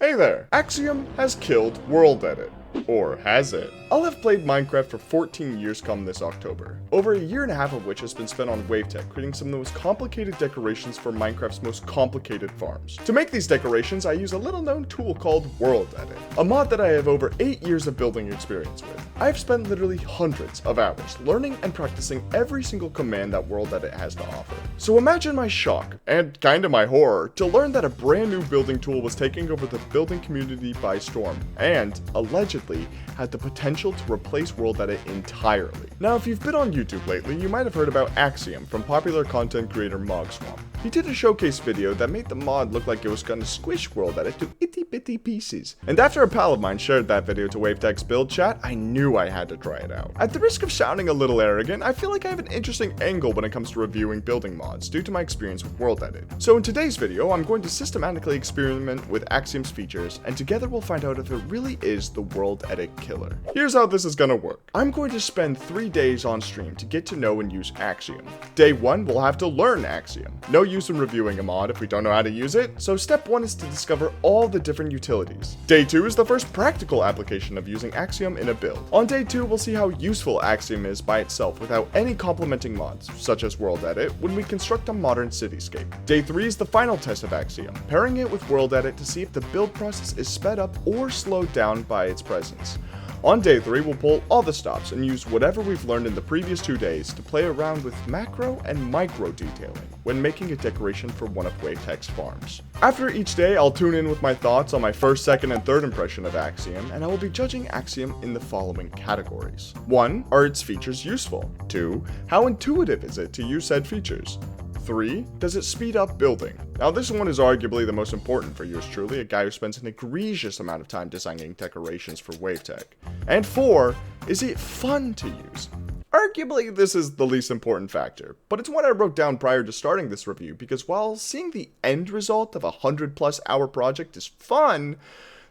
Hey there! Axiom has killed World Edit. Or has it? I'll have played Minecraft for 14 years come this October, over a year and a half of which has been spent on Wavetech creating some of the most complicated decorations for Minecraft's most complicated farms. To make these decorations, I use a little known tool called World Edit, a mod that I have over 8 years of building experience with. I've spent literally hundreds of hours learning and practicing every single command that World Edit has to offer. So imagine my shock, and kinda my horror, to learn that a brand new building tool was taking over the building community by storm, and, allegedly, had the potential to replace World Edit entirely. Now, if you've been on YouTube lately, you might have heard about Axiom from popular content creator Mogswamp. He did a showcase video that made the mod look like it was gonna squish World Edit to itty bitty pieces. And after a pal of mine shared that video to Wavetech's build chat, I knew I had to try it out. At the risk of sounding a little arrogant, I feel like I have an interesting angle when it comes to reviewing building mods due to my experience with World Edit. So in today's video, I'm going to systematically experiment with Axiom's features, and together we'll find out if it really is the World Edit killer. Here's how this is gonna work. I'm going to spend 3 days on stream to get to know and use Axiom. Day 1, we'll have to learn Axiom. No use in reviewing a mod if we don't know how to use it, so step 1 is to discover all the different utilities. Day 2 is the first practical application of using Axiom in a build. On day 2, we'll see how useful Axiom is by itself without any complementing mods, such as World Edit, when we construct a modern cityscape. Day 3 is the final test of Axiom, pairing it with World Edit to see if the build process is sped up or slowed down by its presence. On day 3, we'll pull all the stops and use whatever we've learned in the previous 2 days to play around with macro and micro detailing when making a decoration for one of Wavetech's farms. After each day, I'll tune in with my thoughts on my first, second, and third impression of Axiom, and I will be judging Axiom in the following categories. 1. Are its features useful? 2. How intuitive is it to use said features? 3. Does it speed up building? Now this one is arguably the most important for yours truly, a guy who spends an egregious amount of time designing decorations for Wavetech. And 4. Is it fun to use? Arguably this is the least important factor, but it's one I wrote down prior to starting this review because while seeing the end result of a 100+ hour project is fun,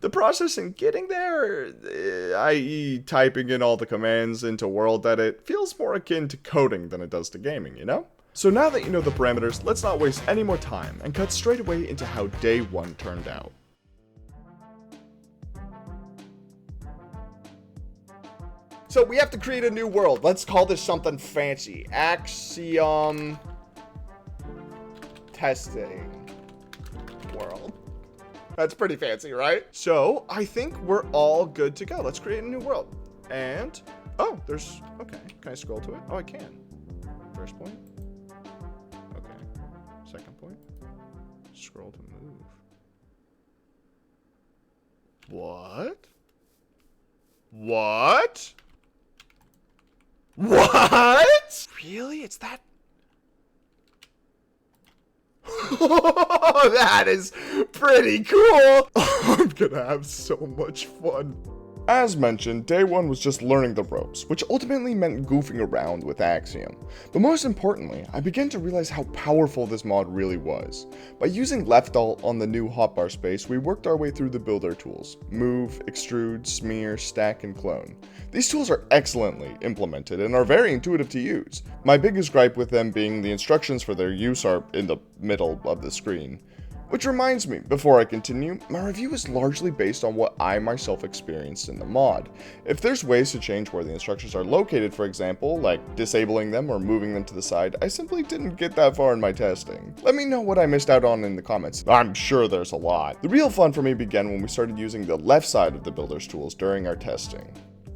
the process in getting there, i.e. typing in all the commands into World Edit, feels more akin to coding than it does to gaming, you know? So now that you know the parameters, let's not waste any more time and cut straight away into how day 1 turned out. So we have to create a new world. Let's call this something fancy. Axiom testing world. That's pretty fancy, right? So I think we're all good to go. Let's create a new world. And, oh, there's, okay. Can I scroll to it? Oh, I can. First point. Second point. Scroll to move. What? What? What? Really? It's that? That is pretty cool. I'm gonna have so much fun. As mentioned, day 1 was just learning the ropes, which ultimately meant goofing around with Axiom. But most importantly, I began to realize how powerful this mod really was. By using left alt on the new hotbar space, we worked our way through the builder tools: move, extrude, smear, stack, and clone. These tools are excellently implemented and are very intuitive to use. My biggest gripe with them being the instructions for their use are in the middle of the screen. Which reminds me, before I continue, my review is largely based on what I myself experienced in the mod. If there's ways to change where the instructions are located, for example, like disabling them or moving them to the side, I simply didn't get that far in my testing. Let me know what I missed out on in the comments. I'm sure there's a lot. The real fun for me began when we started using the left side of the builder's tools during our testing.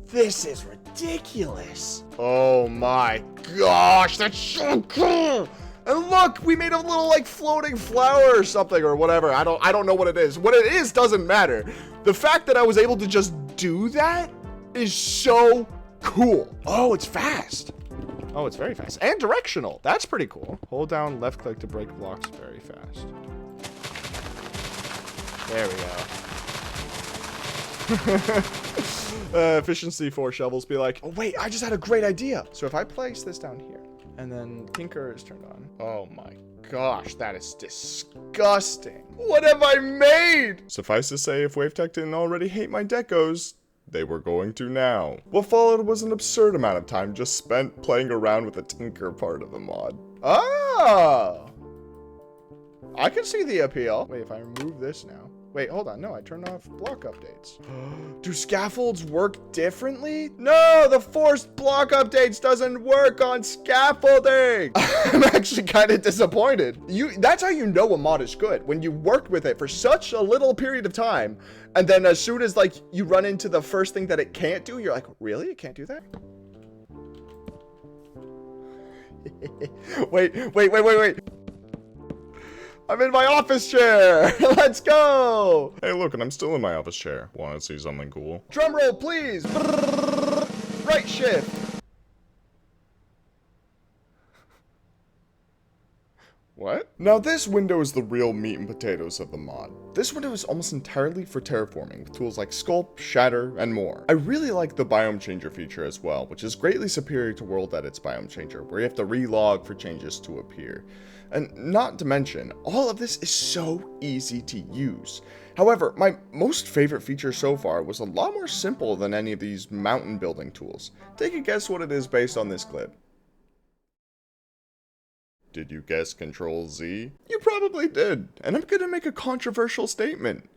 This is ridiculous. Oh my gosh, that's so cool. And look, we made a little like floating flower or something or whatever. I don't know what it is. What it is doesn't matter. The fact that I was able to just do that is so cool. Oh, it's fast. Oh, it's very fast. And directional. That's pretty cool. Hold down left click to break blocks very fast. There we go. Efficiency 4 shovels be like, oh wait, I just had a great idea. So if I place this down here, and then Tinker is turned on. Oh my gosh, that is disgusting. What have I made? Suffice to say, if Wavetech didn't already hate my decos, they were going to now. What followed was an absurd amount of time just spent playing around with the Tinker part of the mod. Ah! I can see the appeal. Wait, if I remove this now. Wait, hold on. No, I turned off block updates. Do scaffolds work differently? No, the forced block updates doesn't work on scaffolding. I'm actually kind of disappointed. That's how you know a mod is good. When you worked with it for such a little period of time, and then as soon as like you run into the first thing that it can't do, you're like, really? It can't do that? Wait. I'm in my office chair! Let's go! Hey, look, and I'm still in my office chair. Wanna see something cool? Drum roll, please! Right shift! What? Now this window is the real meat and potatoes of the mod. This window is almost entirely for terraforming, with tools like Sculpt, Shatter, and more. I really like the Biome Changer feature as well, which is greatly superior to World Edit's Biome Changer, where you have to relog for changes to appear. And not to mention, all of this is so easy to use. However, my most favorite feature so far was a lot more simple than any of these mountain building tools. Take a guess what it is based on this clip. Did you guess Control Z? You probably did, and I'm gonna make a controversial statement.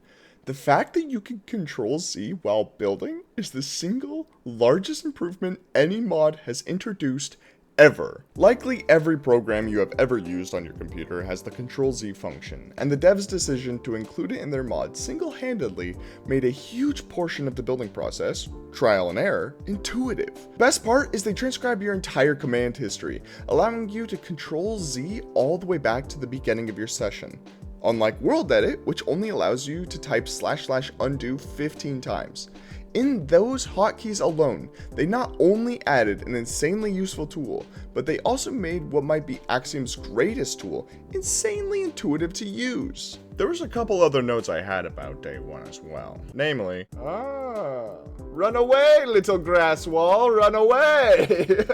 The fact that you can Control Z while building is the single largest improvement any mod has introduced ever. Likely every program you have ever used on your computer has the Control Z function, and the devs' decision to include it in their mod single-handedly made a huge portion of the building process, trial and error, intuitive. Best part is they transcribe your entire command history, allowing you to Control Z all the way back to the beginning of your session. Unlike World Edit, which only allows you to type //undo 15 times. In those hotkeys alone, they not only added an insanely useful tool, but they also made what might be Axiom's greatest tool insanely intuitive to use. There was a couple other notes I had about day one as well. Namely, run away, little grass wall, run away!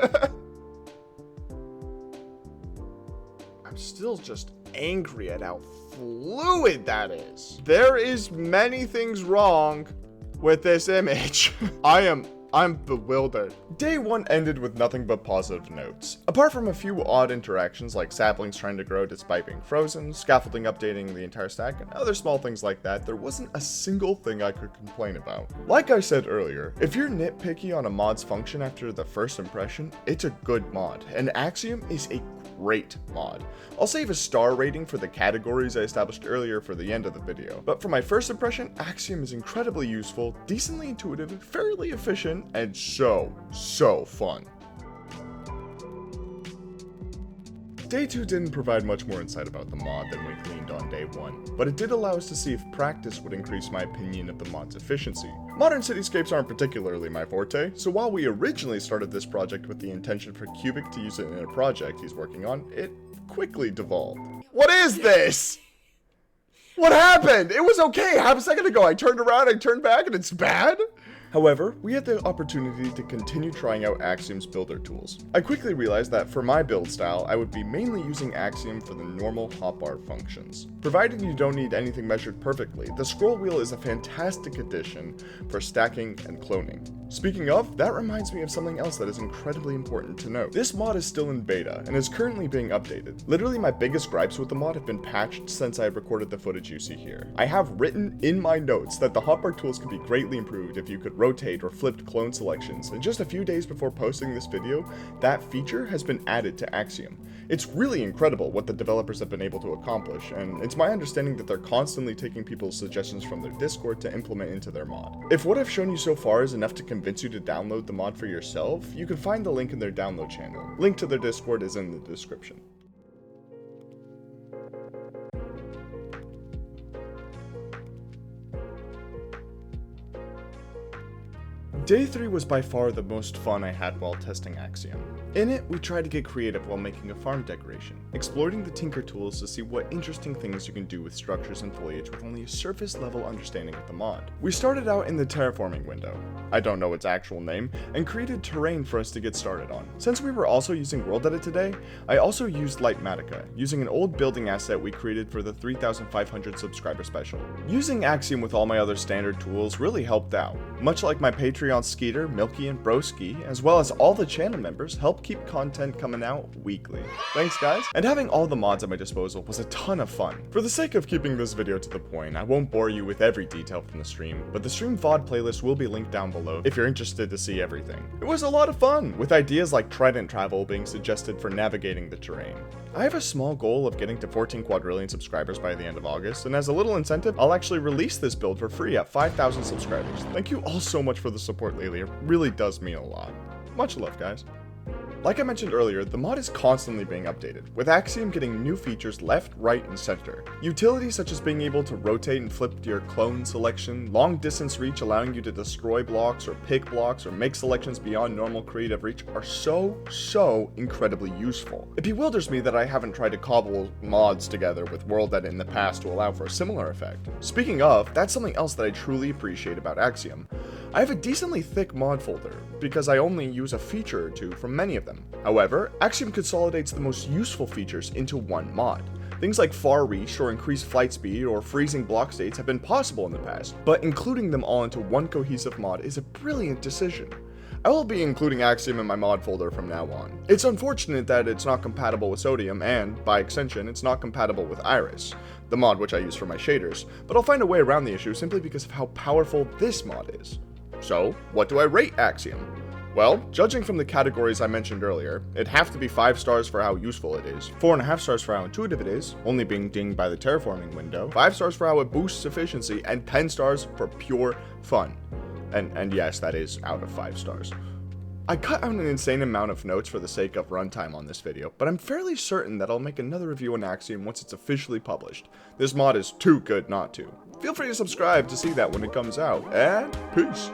I'm still just angry at how fluid that is. There is many things wrong with this image. I'm bewildered. Day one ended with nothing but positive notes. Apart from a few odd interactions like saplings trying to grow despite being frozen, scaffolding updating the entire stack, and other small things like that, there wasn't a single thing I could complain about. Like I said earlier, if you're nitpicky on a mod's function after the first impression, it's a good mod, and Axiom is a great mod. I'll save a star rating for the categories I established earlier for the end of the video, but for my first impression, Axiom is incredibly useful, decently intuitive, fairly efficient, and so fun. Day 2 didn't provide much more insight about the mod than we gleaned on day 1, but it did allow us to see if practice would increase my opinion of the mod's efficiency. Modern cityscapes aren't particularly my forte, so while we originally started this project with the intention for Cubic to use it in a project he's working on, it quickly devolved. What is this? What happened? It was okay half a second ago. I turned around, I turned back, and it's bad? However, we had the opportunity to continue trying out Axiom's builder tools. I quickly realized that for my build style, I would be mainly using Axiom for the normal hotbar functions. Provided you don't need anything measured perfectly, the scroll wheel is a fantastic addition for stacking and cloning. Speaking of, that reminds me of something else that is incredibly important to note. This mod is still in beta and is currently being updated. Literally my biggest gripes with the mod have been patched since I recorded the footage you see here. I have written in my notes that the hotbar tools could be greatly improved if you could rotate or flip clone selections, and just a few days before posting this video, that feature has been added to Axiom. It's really incredible what the developers have been able to accomplish, and it's my understanding that they're constantly taking people's suggestions from their Discord to implement into their mod. If what I've shown you so far is enough to convince you to download the mod for yourself, you can find the link in their download channel. Link to their Discord is in the description. Day 3 was by far the most fun I had while testing Axiom. In it, we tried to get creative while making a farm decoration, exploring the Tinker tools to see what interesting things you can do with structures and foliage with only a surface level understanding of the mod. We started out in the terraforming window, I don't know its actual name, and created terrain for us to get started on. Since we were also using World Edit today, I also used Lightmatica, using an old building asset we created for the 3,500 subscriber special. Using Axiom with all my other standard tools really helped out. Much like my Patreon Skeeter, Milky, and Broski, as well as all the channel members, help keep content coming out weekly. Thanks guys, and having all the mods at my disposal was a ton of fun. For the sake of keeping this video to the point, I won't bore you with every detail from the stream, but the stream VOD playlist will be linked down below if you're interested to see everything. It was a lot of fun, with ideas like trident travel being suggested for navigating the terrain. I have a small goal of getting to 14 quadrillion subscribers by the end of August, and as a little incentive, I'll actually release this build for free at 5,000 subscribers. Thank you all so much for the support lately, it really does mean a lot. Much love, guys. Like I mentioned earlier, the mod is constantly being updated, with Axiom getting new features left, right, and center. Utilities such as being able to rotate and flip your clone selection, long distance reach allowing you to destroy blocks or pick blocks or make selections beyond normal creative reach are so incredibly useful. It bewilders me that I haven't tried to cobble mods together with World Edit in the past to allow for a similar effect. Speaking of, that's something else that I truly appreciate about Axiom. I have a decently thick mod folder, because I only use a feature or two from many of them. However, Axiom consolidates the most useful features into one mod. Things like far reach or increased flight speed or freezing block states have been possible in the past, but including them all into one cohesive mod is a brilliant decision. I will be including Axiom in my mod folder from now on. It's unfortunate that it's not compatible with Sodium and, by extension, it's not compatible with Iris, the mod which I use for my shaders, but I'll find a way around the issue simply because of how powerful this mod is. So, what do I rate Axiom? Well, judging from the categories I mentioned earlier, it'd have to be 5 stars for how useful it is, 4.5 stars for how intuitive it is, only being dinged by the terraforming window, 5 stars for how it boosts efficiency, and 10 stars for pure fun. And yes, that is out of 5 stars. I cut out an insane amount of notes for the sake of runtime on this video, but I'm fairly certain that I'll make another review on Axiom once it's officially published. This mod is too good not to. Feel free to subscribe to see that when it comes out, and peace!